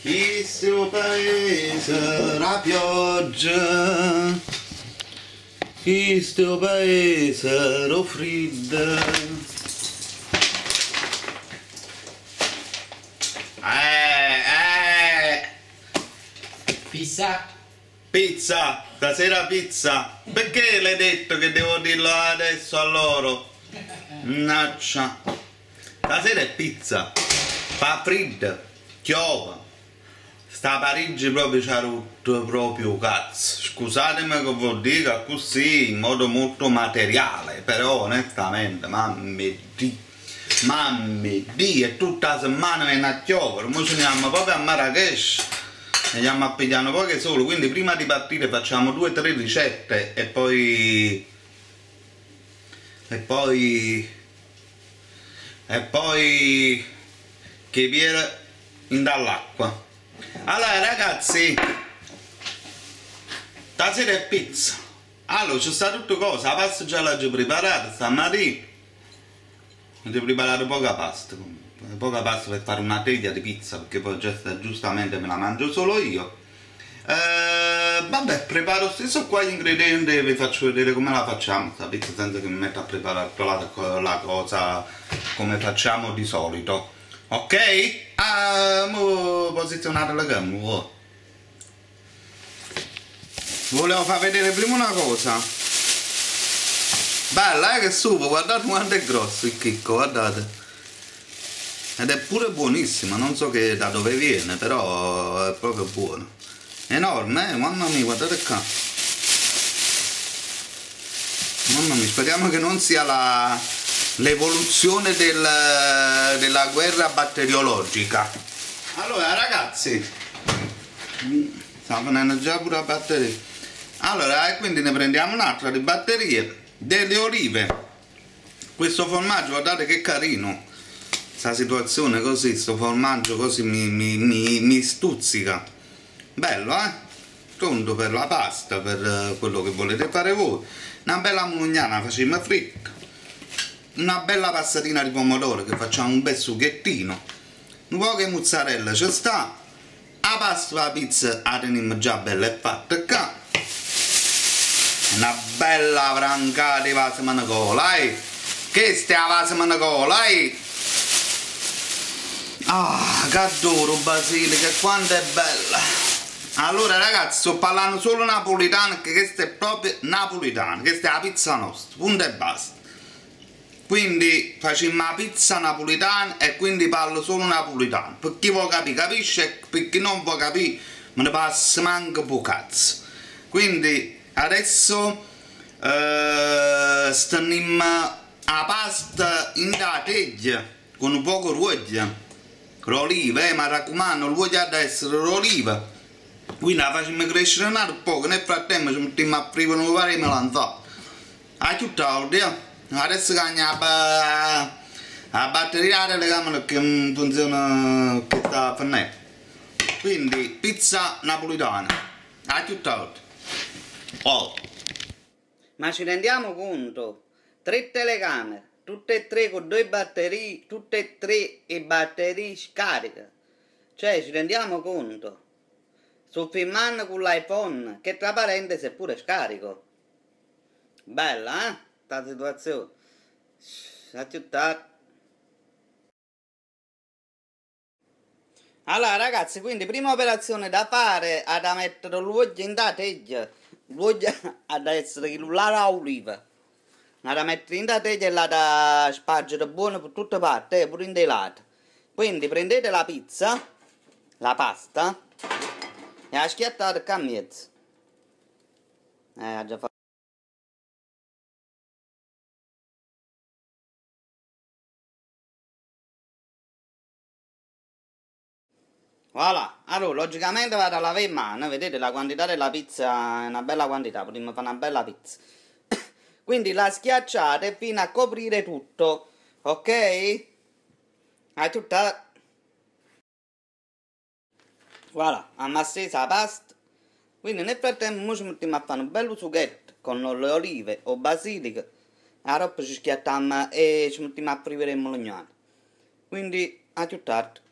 Questo paese la pioggia, questo paese lo freddo. Pizza? Pizza, stasera pizza. Perché l'hai detto che devo dirlo adesso a loro? Mannaggia. Stasera è pizza. Fa freddo, piove. Sta Parigi proprio ci ha rotto proprio cazzo. Scusatemi che vuol dire così in modo molto materiale, però onestamente, mamma Dio, è tutta la settimana viene a piovere, ora ci andiamo proprio a Marrakesh, andiamo a pigliare poche solo, quindi prima di partire facciamo 2 o 3 ricette e poi che viene in dall'acqua. Allora ragazzi, stasera è pizza. Allora c'è sta tutto cosa, la pasta già l'ho già preparata stamattina. Ho già preparato poca pasta per fare una teglia di pizza, perché poi giustamente me la mangio solo io. Vabbè, preparo stesso qua gli ingredienti e vi faccio vedere come la facciamo sta pizza, senza che mi metta a preparare la cosa come facciamo di solito. Ok? Mo posizionare la gamma. Volevo far vedere prima una cosa. Bella, che sugo, guardate quanto è grosso il chicco, guardate. Ed è pure buonissimo, non so che da dove viene, però è proprio buono. Enorme, mamma mia, guardate qua. Mamma mia, speriamo che non sia l'evoluzione della guerra batteriologica. Allora ragazzi, sta venendo già pure la batteria. Allora, quindi ne prendiamo un'altra di batterie, delle olive. Questo formaggio, guardate che carino. Questa situazione così, sto formaggio così mi stuzzica. Bello, pronto per la pasta, per quello che volete fare voi. Una bella mugnana facciamo fritta. Una bella passatina di pomodoro che facciamo un bel sughettino. Un po' che mozzarella ci sta. La pasta la pizza la teniamo già bella e fatta qua. Una bella francata di vase manacola, che stia vase manacola, Ah, che adoro basilica, quanto è bella. Allora ragazzi, sto parlando solo napoletano, perché questa è proprio napoletana, questa è la pizza nostra, punto e basta. Quindi facciamo la pizza napoletana e quindi parlo solo napoletano. Per chi vuole capire capisce, per chi non vuole capire me ne passa manco un po' cazzo. Quindi adesso stanno la pasta in da teglia con un poco d'olio, l'oliva, mi raccomando, l'olio deve essere l'oliva. Quindi la facciamo crescere un po', nel frattempo ci mettiamo a friggere un varie melanzane. A tutta adesso che la batteria delle camere che funziona questa fannetta. Quindi pizza napoletana. A tutta oh. Ma ci rendiamo conto? 3 telecamere, tutte e 3 con 2 batterie, tutte e 3 e batterie scariche. Cioè ci rendiamo conto? Sto filmando con l'iPhone, che tra parentesi è pure scarico. Bella, sta situazione. Allora ragazzi, quindi prima operazione da fare è da mettere l'olio in da teglia. L'olio ad essere la oliva. Da mettere in da teglia e la da spargere buono per tutte parti, pure in dei lati. Quindi prendete la pizza, la pasta, e la schiattate a mezzo. Ha già fatto. Voilà, allora logicamente vado a lavare in mano, vedete la quantità della pizza è una bella quantità, potremmo fare una bella pizza. Quindi la schiacciate fino a coprire tutto, ok? Hai tutta. Voilà, ammassata la pasta. Quindi nel frattempo ci mettiamo a fare un bello sughetto con le olive o basilica. E la roba ci schiattiamo e ci mettiamo a friggere il molognano. Quindi a tutto.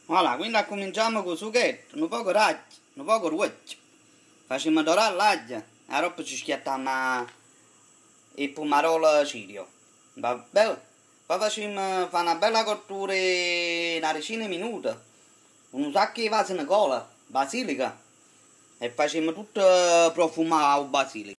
Voilà, quindi cominciamo con il sughetto, un poco raggio, un poco ruoccio. Facciamo dorare l'aglio, e dopo ci schiattiamo il pomarolo cirio. Va bene? Poi facciamo una bella cottura una decina di minuti. Un sacco di vasi di cola, basilica. E facciamo tutto profumato al basilico.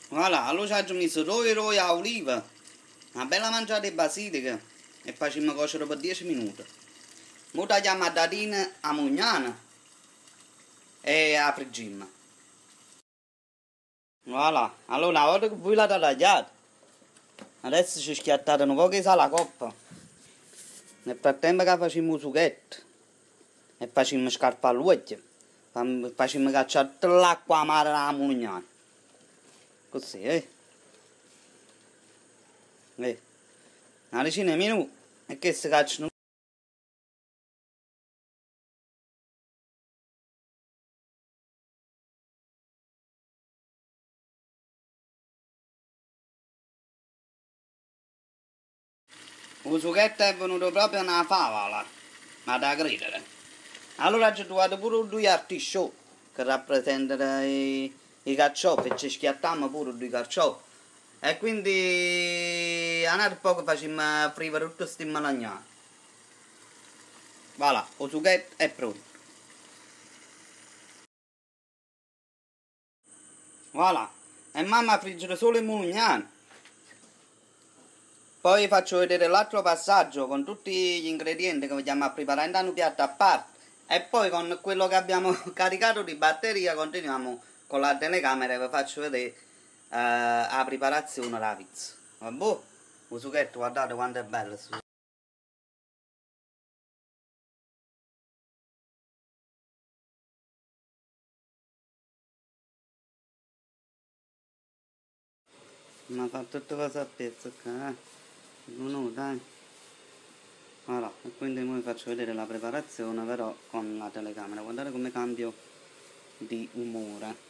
Voilà, allora ci ho messo roi a oliva, una bella mangiata di basilica e facciamo cuocere per 10 minuti. Ora tagliamo a dadine a mugnana e a friggiamo. Voilà, allora una volta che voi l'avete tagliato, adesso ci schiattate un po' di sale alla coppa. Nel frattempo che facciamo il sughetto e facciamo scarpare l'uoglio, facciamo cacciare tutta l'acqua amara alla mugnana. Così, una decina di minuti e che si cacciano. Il sughetto è venuto proprio una favola, ma da credere. Allora ci trovate pure due artisciocchi che rappresentano i carciofi e ci schiattiamo pure due carciofi. E quindi a un poco facciamo friggere tutto sti malagnano. Voilà, il sughetto è pronto. Voilà, e mamma friggere solo i malagnani. Poi faccio vedere l'altro passaggio con tutti gli ingredienti che vogliamo preparare in un piatto a parte. E poi con quello che abbiamo caricato di batteria continuiamo con la telecamera e vi faccio vedere la preparazione della pizza. Vabbè? Il sughetto, guardate quanto è bello. Ma fa tutto cosa a pezzo qua, no, dai. Allora, e quindi ora vi faccio vedere la preparazione però con la telecamera. Guardate come cambio di umore.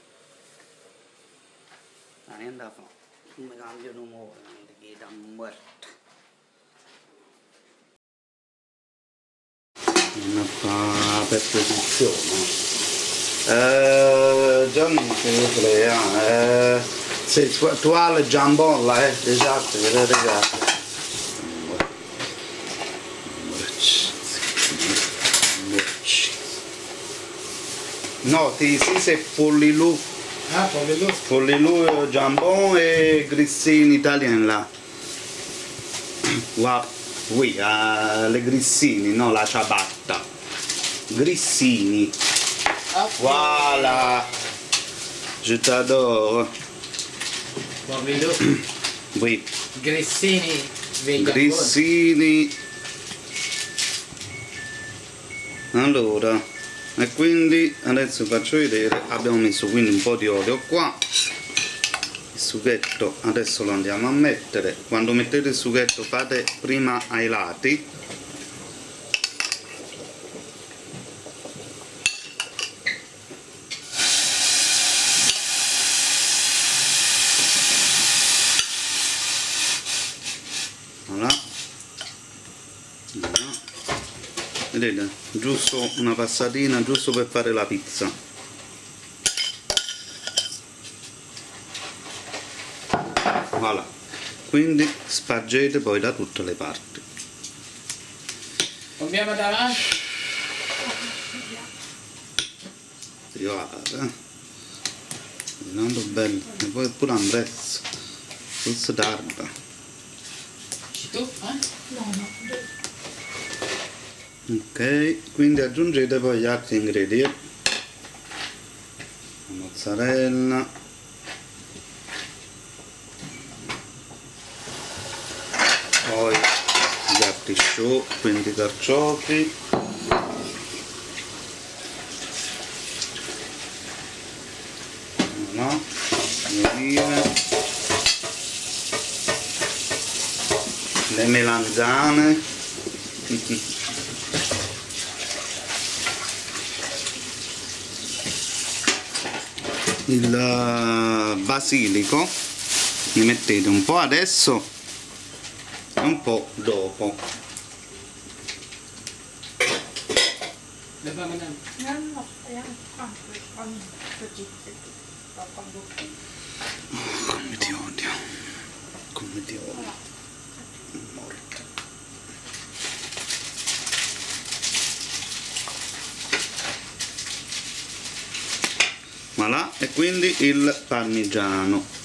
Dai, andiamo. Come cambio di umore, che da morto. Una per posizione. Gianni che crea, sì, tu hai il giambolla, esatto, vedete ragazzi. No, sì, c'est Pollilou. Ah, Pollilou. Pollilou, jambon e grissini italiani là. Wow. Oui, le grissini, no la ciabatta. Grissini. Ah, Voilà. Je t'adore. Pollilou. Oui. Grissini. Veglia Grissini. Allora. E quindi adesso faccio vedere, abbiamo messo quindi un po' di olio qua, il sughetto adesso lo andiamo a mettere. Quando mettete il sughetto fate prima ai lati, voilà. Vedete? Giusto una passatina, giusto per fare la pizza. Voilà. Quindi spargete poi da tutte le parti. Andiamo davanti. Guarda, tanto bello. E poi pure un prezzo. Forse tarda. Tu? No. Ok, quindi aggiungete poi gli altri ingredienti, la mozzarella, poi gli artisciocchi, quindi i carciofi, no? Le olive, le melanzane. il basilico, ne mettete un po' adesso e un po' dopo. Lepas mana? Come ti odio, come ti odio, morta. Voilà, e quindi il parmigiano.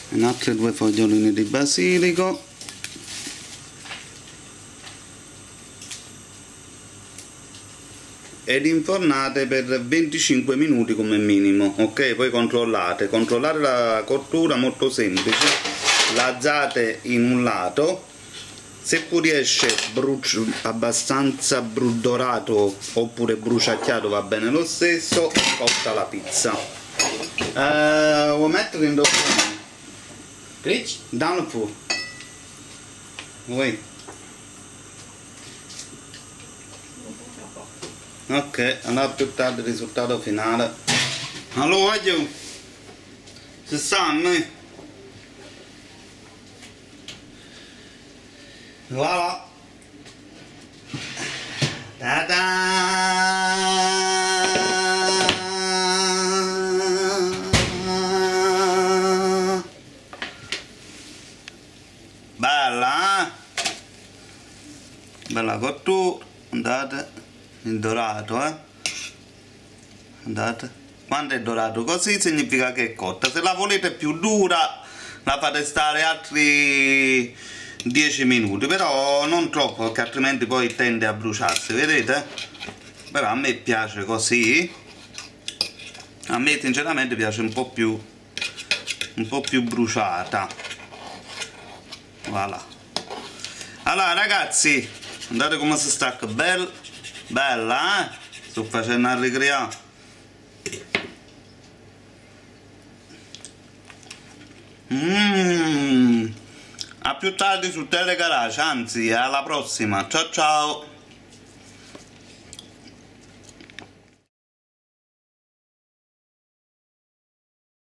In altre 2 foglioline di basilico. Ed infornate per 25 minuti come minimo, ok? Poi controllate la cottura, molto semplice, l'azzate in un lato, se pure riesce abbastanza brudorato oppure bruciacchiato va bene lo stesso, cotta la pizza. Vuoi mettere in dopo? Rich? Down the pool. Wait. Ok, allora più tardi il risultato finale. Allora voglio. Si stanno? Voilà. Ta-da! Bella, bella cottura, andate, il dorato, andate, quando è dorato così significa che è cotta. Se la volete più dura la fate stare altri 10 minuti, però non troppo perché altrimenti poi tende a bruciarsi, vedete? Però a me piace così, a me sinceramente piace un po' più bruciata. Voilà. Allora ragazzi, guardate come si stacca, bella, sto facendo una ricreare. A più tardi su Telegarage, anzi alla prossima, ciao ciao.